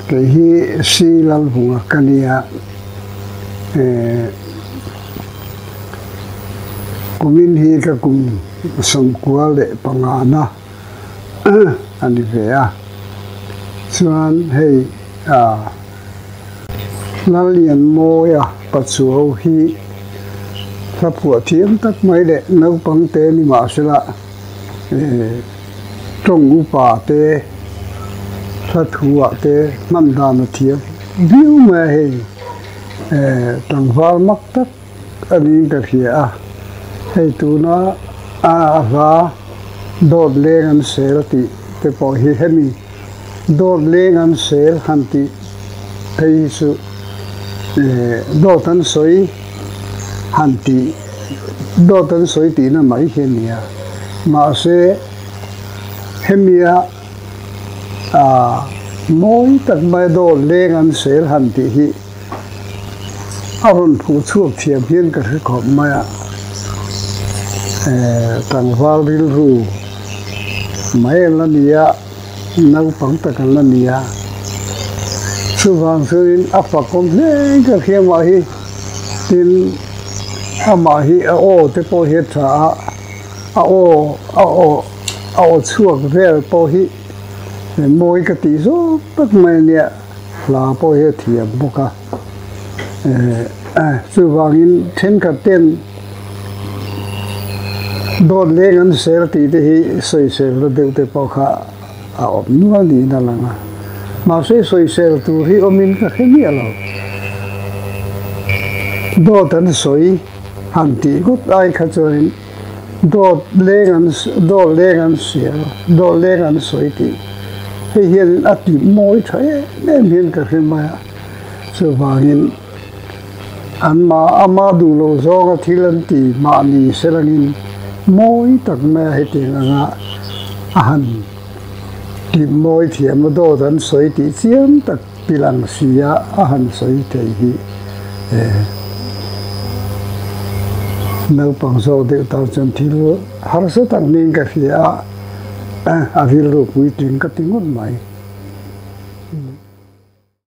cái hi si lal bunga kania kumin hi ka kum som kwa le pangana ani ve a chuan hei lalian moya pachuau hi thapua thiam tak mai le no pang te ni ma sela trong upa te thua te man dan thiam view ma hei tangwal mak tak ani ka khia hei tu na va dot lengan sel ti te po hi hemi dot lengan sel hanti hei su dotan soi hanti dotan soi ti na mai henia ma se hemia moi tak mai dot lengan sel hanti hi aron phu chuak thiam hian ka khom maya tangwal ril ru mai la nia nau pang ta kan la nia chuwang chuin apa kom le ka khiama hi tin ama hi o te po he tha o chuak vel po hi moi ka ti zo tak mai nia la po he thiam boka chuwang in then ka ten dot lengan sel ti te hi soi sel lo deu te po kha om nual ni na langa ma se soi sel tu hi omin ka khemi alo dotan soi hanti gut ai kha choin dot lengan soi ti he hian ati moi thae nem hian ka khema so wangin anma amadu lo zonga thilan ti ma ni selangin moi tak me he ti nga ahan ti moi thiam do dan soi ti chiam tak pilang sia ahan soi te hi nau pang so de ta chan thil har sa tak ning ka fia a vil ro pui tin ka tingon mai